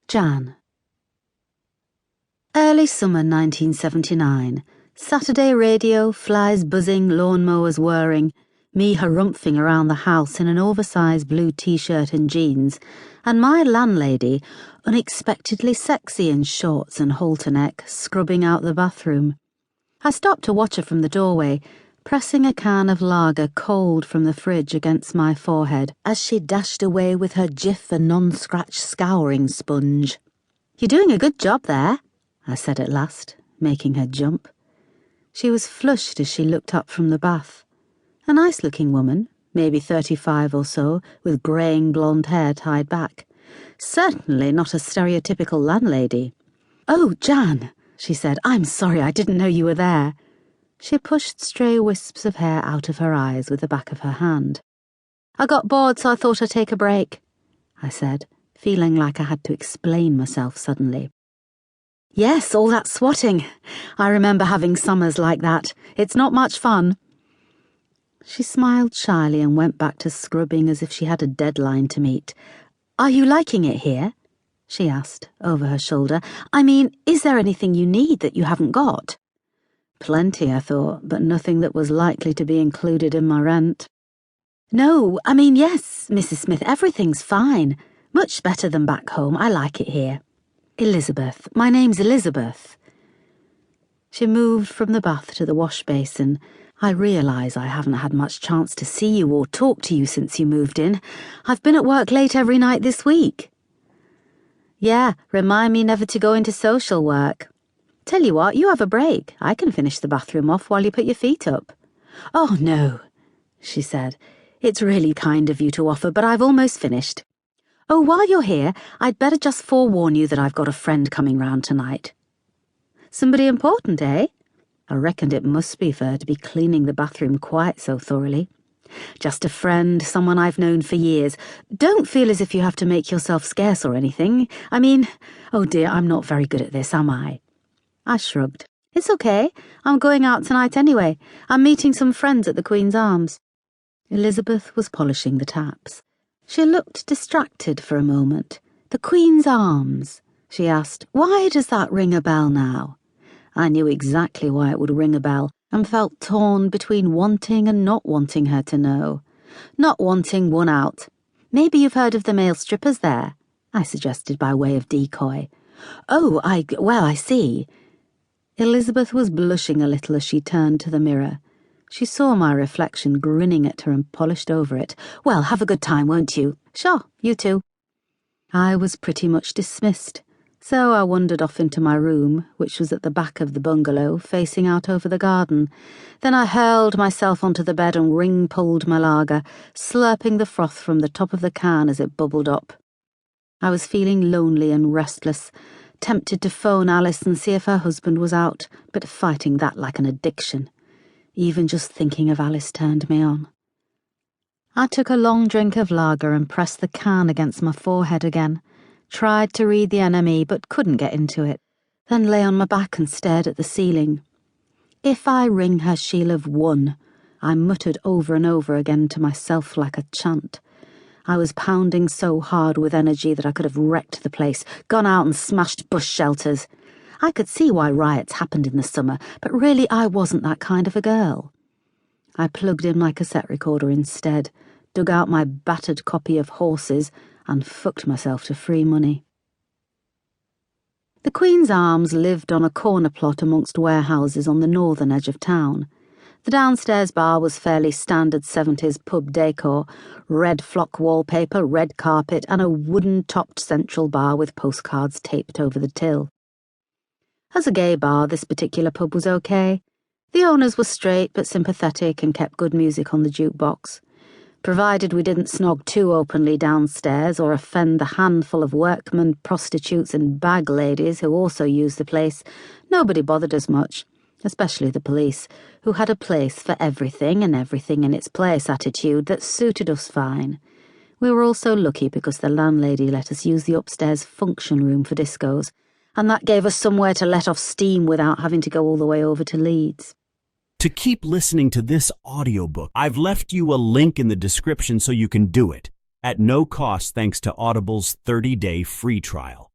Jan. Early summer 1979. Saturday radio, flies buzzing, lawnmowers whirring, me harumphing around the house in an oversized blue t-shirt and jeans, and my landlady, unexpectedly sexy in shorts and halter neck, scrubbing out the bathroom. I stopped to watch her from the doorway, pressing a can of lager cold from the fridge against my forehead as she dashed away with her Jif and non-scratch scouring sponge. "You're doing a good job there," I said at last, making her jump. She was flushed as she looked up from the bath. A nice-looking woman, maybe 35 or so, with greying blonde hair tied back. Certainly not a stereotypical landlady. "Oh, Jan," she said, "I'm sorry, I didn't know you were there." She pushed stray wisps of hair out of her eyes with the back of her hand. "I got bored, so I thought I'd take a break," I said, feeling like I had to explain myself suddenly. "Yes, all that swatting. I remember having summers like that. It's not much fun." She smiled shyly and went back to scrubbing as if she had a deadline to meet. "Are you liking it here?" she asked, over her shoulder. "I mean, is there anything you need that you haven't got?" Plenty, I thought, but nothing that was likely to be included in my rent. "No, I mean, yes, Mrs. Smith, everything's fine. Much better than back home. I like it here. Elizabeth. My name's Elizabeth." She moved from the bath to the wash basin. "I realise I haven't had much chance to see you or talk to you since you moved in. I've been at work late every night this week." "Yeah, remind me never to go into social work. Tell you what, you have a break. I can finish the bathroom off while you put your feet up." "Oh, no," she said. "It's really kind of you to offer, but I've almost finished. Oh, while you're here, I'd better just forewarn you that I've got a friend coming round tonight." "Somebody important, eh?" I reckoned it must be for her to be cleaning the bathroom quite so thoroughly. "Just a friend, someone I've known for years. Don't feel as if you have to make yourself scarce or anything. I mean, oh dear, I'm not very good at this, am I?" I shrugged. "It's okay. I'm going out tonight anyway. I'm meeting some friends at the Queen's Arms." Elizabeth was polishing the taps. She looked distracted for a moment. "The Queen's Arms?" she asked. "Why does that ring a bell now?" I knew exactly why it would ring a bell, and felt torn between wanting and not wanting her to know. Not wanting won out. "Maybe you've heard of the male strippers there," I suggested by way of decoy. "Oh, I see." Elizabeth was blushing a little as she turned to the mirror. She saw my reflection grinning at her and polished over it. "Well, have a good time, won't you?" "Sure, you too." I was pretty much dismissed, so I wandered off into my room, which was at the back of the bungalow, facing out over the garden. Then I hurled myself onto the bed and ring-pulled my lager, slurping the froth from the top of the can as it bubbled up. I was feeling lonely and restless, tempted to phone Alice and see if her husband was out, but fighting that like an addiction. Even just thinking of Alice turned me on. I took a long drink of lager and pressed the can against my forehead again. Tried to read the NME but couldn't get into it. Then lay on my back and stared at the ceiling. "If I ring her, she'll have won," I muttered over and over again to myself like a chant. I was pounding so hard with energy that I could have wrecked the place, gone out and smashed bush shelters. I could see why riots happened in the summer, but really I wasn't that kind of a girl. I plugged in my cassette recorder instead, dug out my battered copy of Horses, and fucked myself to free money. The Queen's Arms lived on a corner plot amongst warehouses on the northern edge of town. The downstairs bar was fairly standard 70s pub decor, red flock wallpaper, red carpet, and a wooden-topped central bar with postcards taped over the till. As a gay bar, this particular pub was okay. The owners were straight but sympathetic and kept good music on the jukebox. Provided we didn't snog too openly downstairs or offend the handful of workmen, prostitutes and bag ladies who also used the place, nobody bothered us much, especially the police, who had a place for everything and everything in its place attitude that suited us fine. We were also lucky because the landlady let us use the upstairs function room for discos, and that gave us somewhere to let off steam without having to go all the way over to Leeds. To keep listening to this audiobook, I've left you a link in the description so you can do it, at no cost thanks to Audible's 30-day free trial.